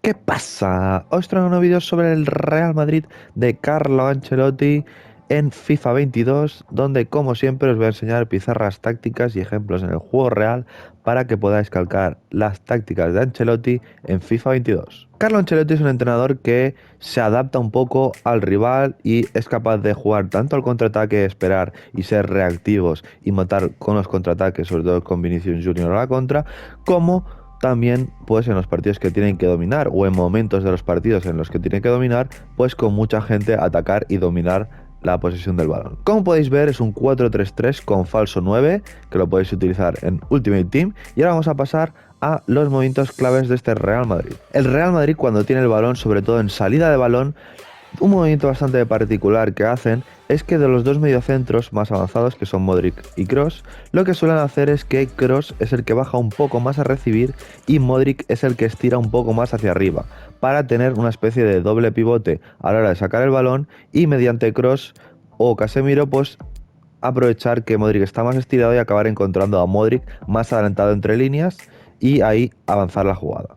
¿Qué pasa? Os traigo un vídeo sobre el Real Madrid de Carlo Ancelotti en FIFA 22, donde como siempre os voy a enseñar pizarras tácticas y ejemplos en el juego real para que podáis calcar las tácticas de Ancelotti en FIFA 22. Carlo Ancelotti es un entrenador que se adapta un poco al rival y es capaz de jugar tanto al contraataque, esperar y ser reactivos y matar con los contraataques, sobre todo con Vinicius Junior a la contra, como también pues en los partidos que tienen que dominar o en momentos de los partidos en los que tienen que dominar, pues con mucha gente atacar y dominar la posesión del balón. Como podéis ver, es un 4-3-3 con falso 9 que lo podéis utilizar en Ultimate Team. Y ahora vamos a pasar a los movimientos claves de este Real Madrid. El Real Madrid, cuando tiene el balón, sobre todo en salida de balón, un movimiento bastante particular que hacen es que de los dos mediocentros más avanzados, que son Modric y Kroos, lo que suelen hacer es que Kroos es el que baja un poco más a recibir y Modric es el que estira un poco más hacia arriba, para tener una especie de doble pivote a la hora de sacar el balón y mediante Kroos o Casemiro pues aprovechar que Modric está más estirado y acabar encontrando a Modric más adelantado entre líneas y ahí avanzar la jugada.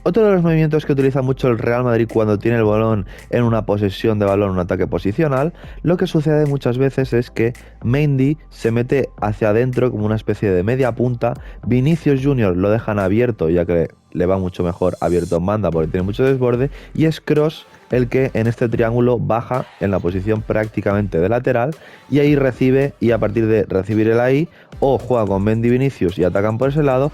Otro de los movimientos que utiliza mucho el Real Madrid cuando tiene el balón en una posesión de balón, un ataque posicional, lo que sucede muchas veces es que Mendy se mete hacia adentro como una especie de media punta, Vinicius Junior lo dejan abierto ya que le va mucho mejor abierto en banda porque tiene mucho desborde, y es Kroos el que en este triángulo baja en la posición prácticamente de lateral y ahí recibe, y a partir de recibir el ahí o juega con Mendy y Vinicius y atacan por ese lado.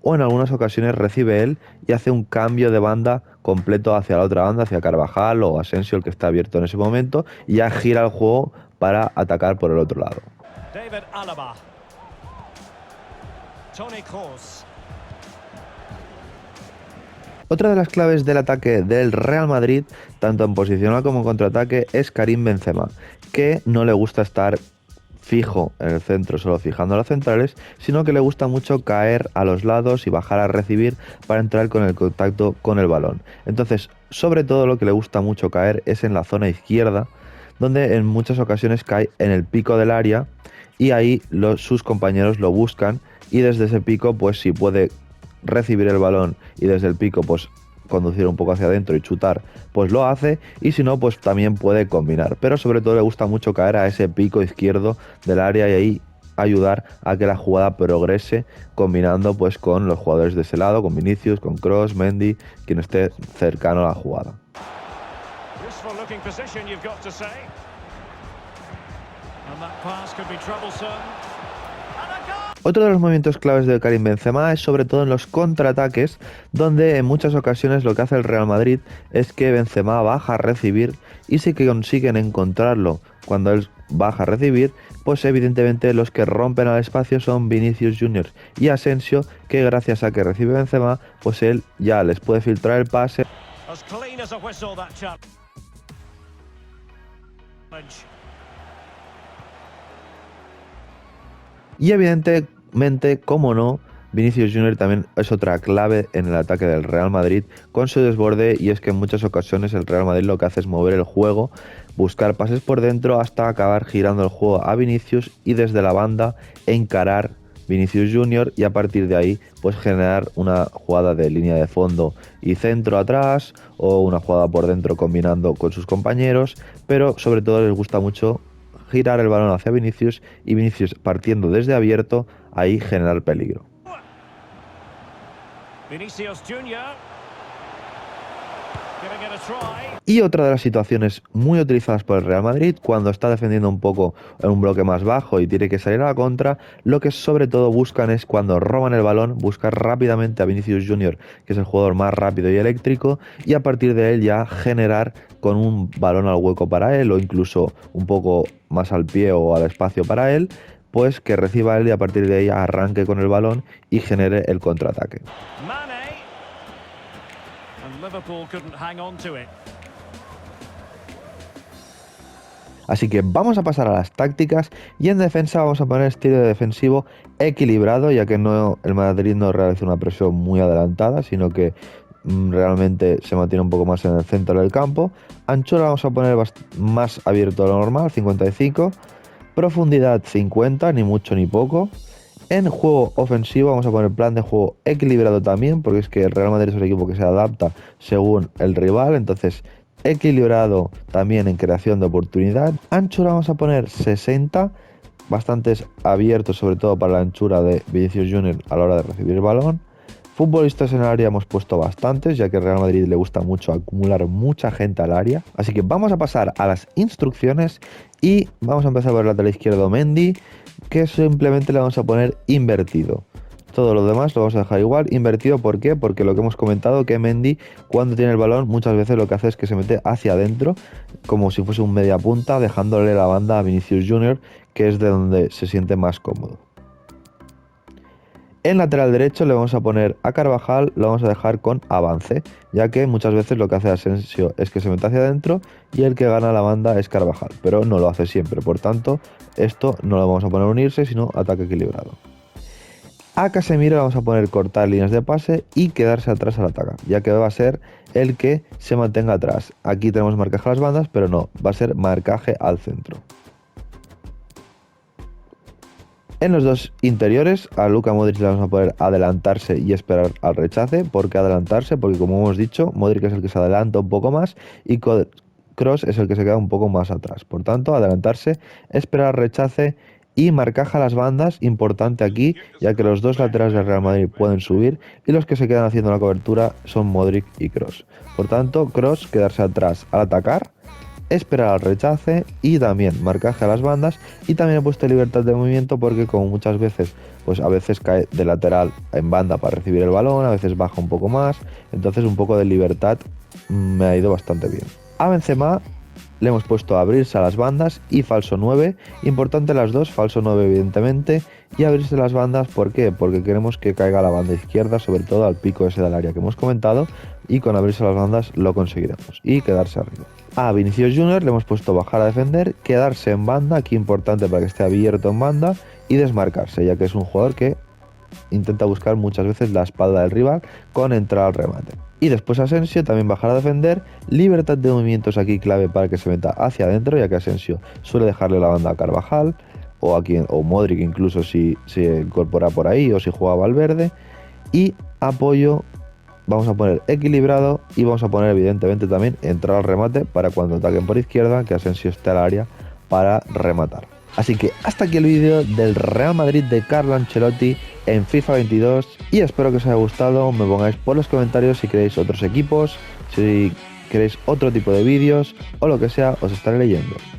O en algunas ocasiones recibe él y hace un cambio de banda completo hacia la otra banda, hacia Carvajal o Asensio, el que está abierto en ese momento, y ya gira el juego para atacar por el otro lado. David Alaba. Toni Kroos. Otra de las claves del ataque del Real Madrid, tanto en posicional como en contraataque, es Karim Benzema, que no le gusta estar fijo en el centro, solo fijando a los centrales, sino que le gusta mucho caer a los lados y bajar a recibir para entrar con el contacto con el balón. Entonces, sobre todo lo que le gusta mucho caer es en la zona izquierda, donde en muchas ocasiones cae en el pico del área y ahí sus compañeros lo buscan y desde ese pico, pues si puede recibir el balón y desde el pico pues conducir un poco hacia adentro y chutar, pues lo hace, y si no, pues también puede combinar, pero sobre todo le gusta mucho caer a ese pico izquierdo del área y ahí ayudar a que la jugada progrese combinando pues con los jugadores de ese lado, con Vinicius, con Kroos, Mendy, quien esté cercano a la jugada. Otro de los movimientos claves de Karim Benzema es sobre todo en los contraataques, donde en muchas ocasiones lo que hace el Real Madrid es que Benzema baja a recibir, y si que consiguen encontrarlo cuando él baja a recibir, pues evidentemente los que rompen al espacio son Vinicius Junior y Asensio, que gracias a que recibe Benzema, pues él ya les puede filtrar el pase. Y evidentemente, como no, Vinicius Junior también es otra clave en el ataque del Real Madrid con su desborde, y es que en muchas ocasiones el Real Madrid lo que hace es mover el juego, buscar pases por dentro hasta acabar girando el juego a Vinicius y desde la banda encarar Vinicius Junior y a partir de ahí pues generar una jugada de línea de fondo y centro atrás o una jugada por dentro combinando con sus compañeros, pero sobre todo les gusta mucho girar el balón hacia Vinicius y Vinicius partiendo desde abierto, ahí generar peligro. Vinicius Junior. Y otra de las situaciones muy utilizadas por el Real Madrid cuando está defendiendo un poco en un bloque más bajo y tiene que salir a la contra, lo que sobre todo buscan es cuando roban el balón, buscar rápidamente a Vinicius Junior, que es el jugador más rápido y eléctrico, y a partir de él ya generar con un balón al hueco para él o incluso un poco más al pie o al espacio para él, pues que reciba él y a partir de ahí arranque con el balón y genere el contraataque. Así que vamos a pasar a las tácticas y en defensa vamos a poner estilo de defensivo equilibrado, ya que el Madrid no realiza una presión muy adelantada, sino que realmente se mantiene un poco más en el centro del campo. Anchura vamos a poner más abierto de lo normal, 55. Profundidad 50, ni mucho ni poco. En juego ofensivo vamos a poner plan de juego equilibrado también, porque es que el Real Madrid es un equipo que se adapta según el rival, entonces equilibrado también en creación de oportunidad. Anchura vamos a poner 60, bastantes abiertos sobre todo para la anchura de Vinicius Junior a la hora de recibir el balón. Futbolistas en el área hemos puesto bastantes, ya que al Real Madrid le gusta mucho acumular mucha gente al área. Así que vamos a pasar a las instrucciones y vamos a empezar por el lateral izquierdo Mendy, que simplemente le vamos a poner invertido. Todo lo demás lo vamos a dejar igual, invertido. ¿Por qué? Porque lo que hemos comentado, que Mendy cuando tiene el balón muchas veces lo que hace es que se mete hacia adentro, como si fuese un media punta, dejándole la banda a Vinicius Junior, que es de donde se siente más cómodo. En lateral derecho le vamos a poner a Carvajal, lo vamos a dejar con avance, ya que muchas veces lo que hace Asensio es que se mete hacia adentro y el que gana la banda es Carvajal, pero no lo hace siempre, por tanto esto no lo vamos a poner unirse, sino ataque equilibrado. A Casemiro le vamos a poner cortar líneas de pase y quedarse atrás al ataque, ya que va a ser el que se mantenga atrás. Aquí tenemos marcaje a las bandas, pero no, va a ser marcaje al centro. En los dos interiores, a Luka Modric le vamos a poder adelantarse y esperar al rechace. ¿Por qué adelantarse? Porque como hemos dicho, Modric es el que se adelanta un poco más y Kroos es el que se queda un poco más atrás. Por tanto, adelantarse, esperar al rechace y marcaje a las bandas, importante aquí, ya que los dos laterales del Real Madrid pueden subir y los que se quedan haciendo la cobertura son Modric y Kroos. Por tanto, Kroos quedarse atrás al atacar, esperar al rechace y también marcaje a las bandas, y también he puesto libertad de movimiento porque como muchas veces pues a veces cae de lateral en banda para recibir el balón, a veces baja un poco más, entonces un poco de libertad me ha ido bastante bien. A Benzema le hemos puesto a abrirse a las bandas y falso 9, importante las dos, falso 9 evidentemente, y abrirse las bandas. ¿Por qué? Porque queremos que caiga a la banda izquierda, sobre todo al pico ese del área que hemos comentado, y con abrirse las bandas lo conseguiremos, y quedarse arriba. A Vinicius Junior le hemos puesto bajar a defender, quedarse en banda, aquí importante para que esté abierto en banda, y desmarcarse, ya que es un jugador que intenta buscar muchas veces la espalda del rival con entrar al remate. Y después Asensio también bajar a defender, libertad de movimientos aquí clave para que se meta hacia adentro, ya que Asensio suele dejarle la banda a Carvajal o Modric incluso si se incorpora por ahí o si juega Valverde. Y apoyo vamos a poner equilibrado y vamos a poner evidentemente también entrar al remate para cuando ataquen por izquierda, que Asensio esté al área para rematar. Así que hasta aquí el vídeo del Real Madrid de Carlo Ancelotti en FIFA 22 y espero que os haya gustado. Me pongáis por los comentarios si queréis otros equipos, si queréis otro tipo de vídeos o lo que sea, os estaré leyendo.